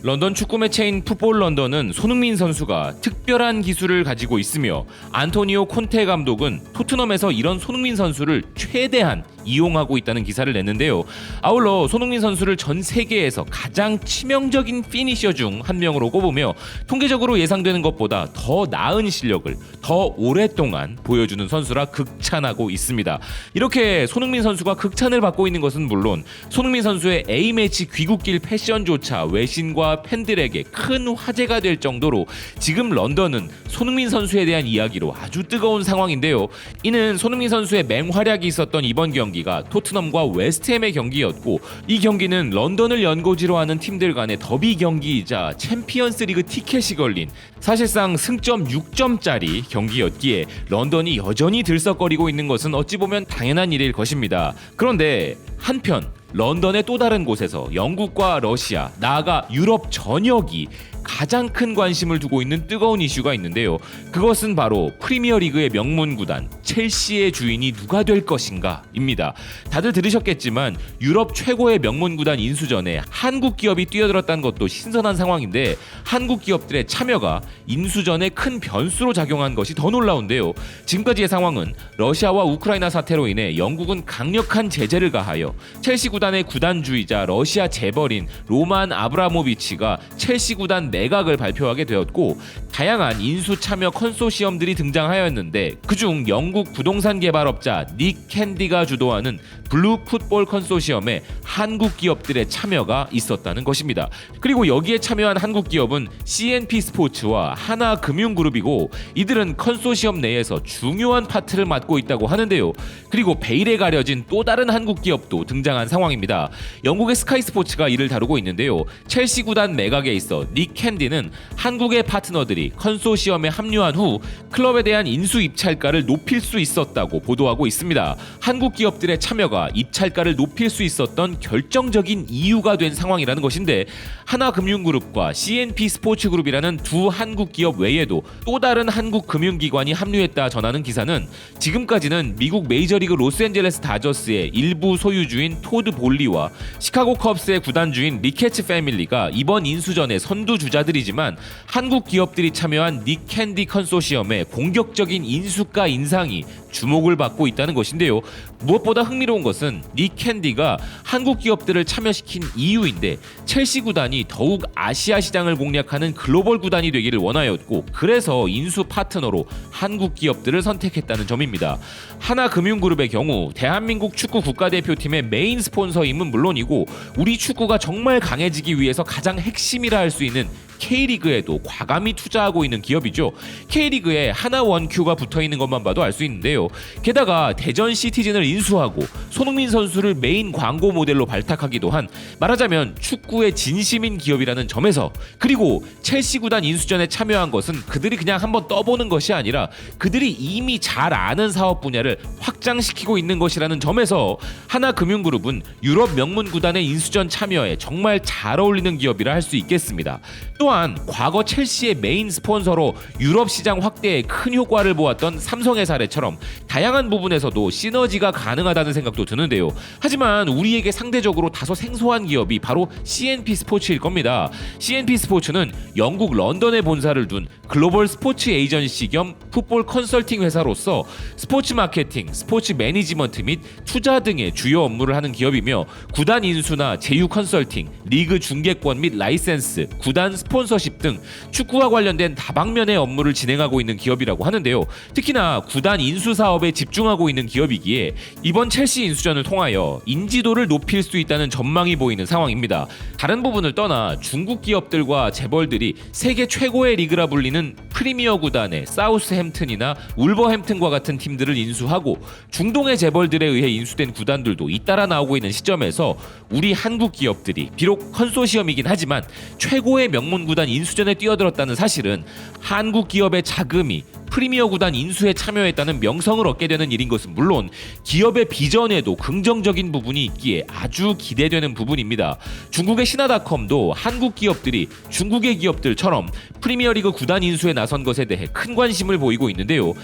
런던 축구 매체인 풋볼 런던은 손흥민 선수가 특별한 기술을 가지고 있으며 안토니오 콘테 감독은 토트넘에서 이런 손흥민 선수를 최대한 이용하고 있다는 기사를 냈는데요. 아울러 손흥민 선수를 전 세계에서 가장 치명적인 피니셔 중 한 명으로 꼽으며 통계적으로 예상되는 것보다 더 나은 실력을 더 오랫동안 보여주는 선수라 극찬하고 있습니다. 이렇게 손흥민 선수가 극찬을 받고 있는 것은 물론 손흥민 선수의 A매치 귀국길 패션조차 외신과 팬들에게 큰 화제가 될 정도로 지금 런던은 손흥민 선수에 대한 이야기로 아주 뜨거운 상황인데요. 이는 손흥민 선수의 맹활약이 있었던 이번 경기가 토트넘과 웨스트햄의 경기였고, 이 경기는 런던을 연고지로 하는 팀들 간의 더비 경기이자 챔피언스리그 티켓이 걸린 사실상 승점 6점짜리 경기였기에 런던이 여전히 들썩거리고 있는 것은 어찌 보면 당연한 일일 것입니다. 그런데 한편 런던의 또 다른 곳에서 영국과 러시아, 나아가 유럽 전역이 가장 큰 관심을 두고 있는 뜨거운 이슈가 있는데요. 그것은 바로 프리미어리그의 명문 구단 첼시의 주인이 누가 될 것인가 입니다. 다들 들으셨겠지만 유럽 최고의 명문 구단 인수전에 한국 기업이 뛰어들었다는 것도 신선한 상황인데, 한국 기업들의 참여가 인수전에 큰 변수로 작용한 것이 더 놀라운데요. 지금까지의 상황은 러시아와 우크라이나 사태로 인해 영국은 강력한 제재를 가하여 첼시 구단의 구단주이자 러시아 재벌인 로만 아브라모비치가 첼시 구단 매각을 발표하게 되었고, 다양한 인수 참여 컨소시엄들이 등장하였는데 그중 영국 부동산 개발업자 닉 캔디가 주도하는 블루 풋볼 컨소시엄에 한국 기업들의 참여가 있었다는 것입니다. 그리고 여기에 참여한 한국 기업은 CNP 스포츠와 하나금융그룹이고, 이들은 컨소시엄 내에서 중요한 파트를 맡고 있다고 하는데요. 그리고 베일에 가려진 또 다른 한국 기업도 등장한 상황입니다. 영국의 스카이 스포츠가 이를 다루고 있는데요. 첼시 구단 매각에 있어 닉 캔디는 한국의 파트너들이 컨소시엄에 합류한 후 클럽에 대한 인수 입찰가를 높일 수 있었다고 보도하고 있습니다. 한국 기업들의 참여가 입찰가를 높일 수 있었던 결정적인 이유가 된 상황이라는 것인데, 하나금융그룹과 CNP 스포츠그룹이라는 두 한국 기업 외에도 또 다른 한국 금융기관이 합류했다 전하는 기사는 지금까지는 미국 메이저리그 로스앤젤레스 다저스의 일부 소유주인 토드 볼리와 시카고 컵스의 구단주인 리케츠 패밀리가 이번 인수전의 선두주자들이지만, 한국 기업들이 참여한 닉 캔디 컨소시엄의 공격적인 인수가 인상이 주목을 받고 있다는 것인데요. 무엇보다 흥미로운 것은 닉 캔디가 한국 기업들을 참여시킨 이유인데, 첼시 구단이 더욱 아시아 시장을 공략하는 글로벌 구단이 되기를 원하였고, 그래서 인수 파트너로 한국 기업들을 선택했다는 점입니다. 하나금융그룹의 경우 대한민국 축구 국가대표팀의 메인 스폰서임은 물론이고, 우리 축구가 정말 강해지기 위해서 가장 핵심이라 할 수 있는 K리그에도 과감히 투자하고 있는 기업이죠. K리그에 하나원큐가 붙어있는 것만 봐도 알 수 있는데요. 게다가 대전 시티즌을 인수하고 손흥민 선수를 메인 광고 모델로 발탁하기도 한, 말하자면 축구의 진심인 기업이라는 점에서, 그리고 첼시 구단 인수전에 참여한 것은 그들이 그냥 한번 떠보는 것이 아니라 그들이 이미 잘 아는 사업 분야를 확장시키고 있는 것이라는 점에서 하나금융그룹은 유럽 명문 구단의 인수전 참여에 정말 잘 어울리는 기업이라 할 수 있겠습니다. 또한 과거 첼시의 메인 스폰서로 유럽 시장 확대에 큰 효과를 보았던 삼성의 사례처럼 다양한 부분에서도 시너지가 가능하다는 생각도 드는데요. 하지만 우리에게 상대적으로 다소 생소한 기업이 바로 CNP 스포츠일 겁니다. CNP 스포츠는 영국 런던에 본사를 둔 글로벌 스포츠 에이전시 겸 풋볼 컨설팅 회사로서 스포츠 마케팅, 스포츠 매니지먼트 및 투자 등의 주요 업무를 하는 기업이며, 구단 인수나 제휴 컨설팅, 리그 중계권 및 라이센스, 구단 스폰서십 등 축구와 관련된 다방면의 업무를 진행하고 있는 기업이라고 하는데요. 특히나 구단 인수 사업에 집중하고 있는 기업이기에 이번 첼시 인수전을 통하여 인지도를 높일 수 있다는 전망이 보이는 상황입니다. 다른 부분을 떠나 중국 기업들과 재벌들이 세계 최고의 리그라 불리는 프리미어 구단의 사우스햄튼이나 울버햄튼과 같은 팀들을 인수하고, 중동의 재벌들에 의해 인수된 구단들도 잇따라 나오고 있는 시점에서 우리 한국 기업들이 비록 컨소시엄이긴 하지만 최고의 명문 구단 인수전에 뛰어들었다는 사실은 한국 기업의 자금이 프리미어 구단 인수에 참여했다는 명성을 얻게 되는 일인 것은 물론 기업의 비전에도 긍정적인 부분이 있기에 아주 기대되는 부분입니다. 중국의 신화닷컴도 한국 기업들이 중국의 기업들처럼 프리미어리그 구단 인수에 나선 것에 대해 큰 관심을 보이고 있는데요.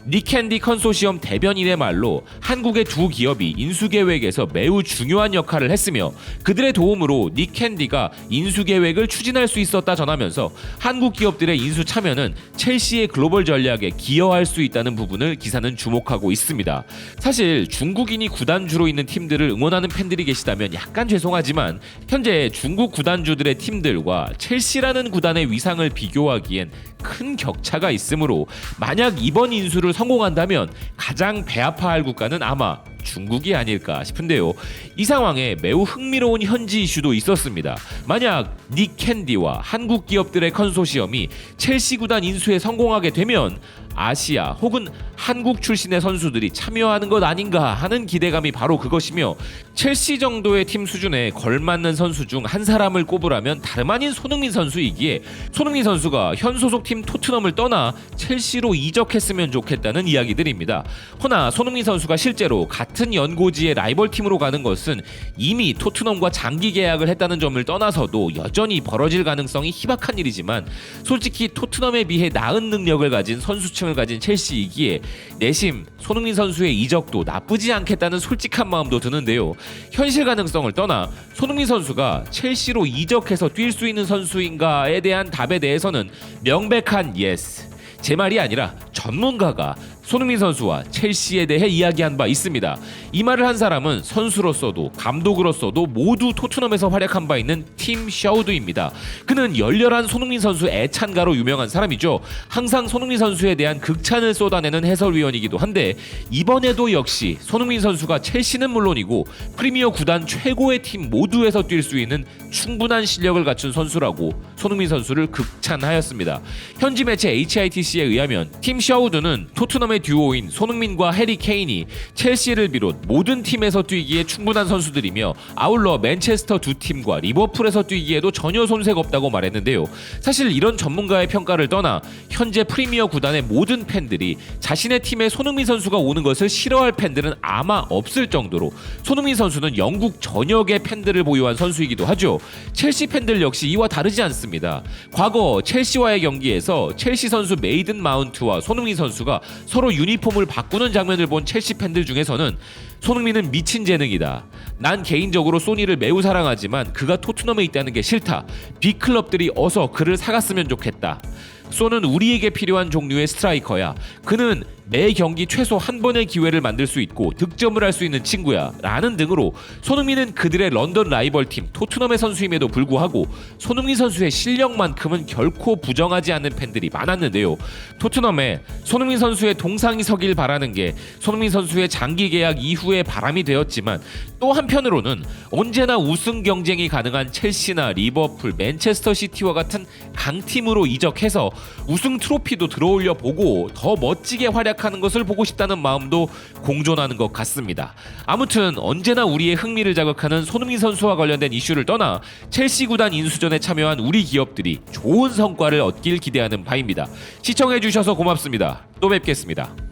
닉캔디 컨소시엄 대변인의 말로 한국의 두 기업이 인수 계획에서 매우 중요한 역할을 했으며 그들의 도움으로 닉캔디가 인수 계획을 추진할 수 있었다 전하면서 한국 기업들의 인수 참여는 첼시의 글로벌 전략에 기여할 수 있다는 부분을 기사는 주목하고 있습니다. 사실 중국인이 구단주로 있는 팀들을 응원하는 팬들이 계시다면 약간 죄송하지만 현재 중국 구단주들의 팀들과 첼시라는 구단의 위상을 비교하기엔 큰 격차가 있으므로 만약 이번 인수를 성공한다면 가장 배아파할 국가는 아마 중국이 아닐까 싶은데요. 이 상황에 매우 흥미로운 현지 이슈도 있었습니다. 만약 닉캔디와 한국 기업들의 컨소시엄이 첼시 구단 인수에 성공하게 되면 아시아 혹은 한국 출신의 선수들이 참여하는 것 아닌가 하는 기대감이 바로 그것이며 첼시 정도의 팀 수준에 걸맞는 선수 중 한 사람을 꼽으라면 다름 아닌 손흥민 선수이기에 손흥민 선수가 현 소속팀 토트넘을 떠나 첼시로 이적했으면 좋겠다는 이야기들입니다. 허나 손흥민 선수가 실제로 같은 연고지의 라이벌 팀으로 가는 것은 이미 토트넘과 장기 계약을 했다는 점을 떠나서도 여전히 벌어질 가능성이 희박한 일이지만 솔직히 토트넘에 비해 나은 능력을 가진 선수층을 가진 첼시이기에 내심 손흥민 선수의 이적도 나쁘지 않겠다는 솔직한 마음도 드는데요. 현실 가능성을 떠나 손흥민 선수가 첼시로 이적해서 뛸 수 있는 선수인가에 대한 답에 대해서는 명백한 예스. 제 말이 아니라 전문가가 손흥민 선수와 첼시에 대해 이야기한 바 있습니다. 이 말을 한 사람은 선수로서도 감독으로서도 모두 토트넘에서 활약한 바 있는 팀 샤우드입니다. 그는 열렬한 손흥민 선수 애찬가로 유명한 사람이죠. 항상 손흥민 선수에 대한 극찬을 쏟아내는 해설위원이기도 한데 이번에도 역시 손흥민 선수가 첼시는 물론이고 프리미어 구단 최고의 팀 모두에서 뛸 수 있는 충분한 실력을 갖춘 선수라고 손흥민 선수를 극찬하였습니다. 현지 매체 HITC에 의하면 팀 샤우드는 토트넘의 듀오인 손흥민과 해리 케인이 첼시를 비롯 모든 팀에서 뛰기에 충분한 선수들이며 아울러 맨체스터 두 팀과 리버풀에서 뛰기에도 전혀 손색 없다고 말했는데요. 사실 이런 전문가의 평가를 떠나 현재 프리미어 구단의 모든 팬들이 자신의 팀에 손흥민 선수가 오는 것을 싫어할 팬들은 아마 없을 정도로 손흥민 선수는 영국 전역의 팬들을 보유한 선수이기도 하죠. 첼시 팬들 역시 이와 다르지 않습니다. 과거 첼시와의 경기에서 첼시 선수 메이든 마운트와 손흥민 선수가 서로 유니폼을 바꾸는 장면을 본 첼시 팬들 중에서는 손흥민은 미친 재능이다. 난 개인적으로 소니를 매우 사랑하지만 그가 토트넘에 있다는 게 싫다. 빅클럽들이 어서 그를 사갔으면 좋겠다. 소는 우리에게 필요한 종류의 스트라이커야. 그는 매 경기 최소 한 번의 기회를 만들 수 있고 득점을 할 수 있는 친구야 라는 등으로 손흥민은 그들의 런던 라이벌팀 토트넘의 선수임에도 불구하고 손흥민 선수의 실력만큼은 결코 부정하지 않는 팬들이 많았는데요. 토트넘에 손흥민 선수의 동상이 서길 바라는 게 손흥민 선수의 장기 계약 이후의 바람이 되었지만 또 한편으로는 언제나 우승 경쟁이 가능한 첼시나 리버풀, 맨체스터 시티와 같은 강팀으로 이적해서 우승 트로피도 들어올려 보고 더 멋지게 활약하는 것을 보고 싶다는 마음도 공존하는 것 같습니다. 아무튼 언제나 우리의 흥미를 자극하는 손흥민 선수와 관련된 이슈를 떠나 첼시 구단 인수전에 참여한 우리 기업들이 좋은 성과를 얻길 기대하는 바입니다. 시청해주셔서 고맙습니다. 또 뵙겠습니다.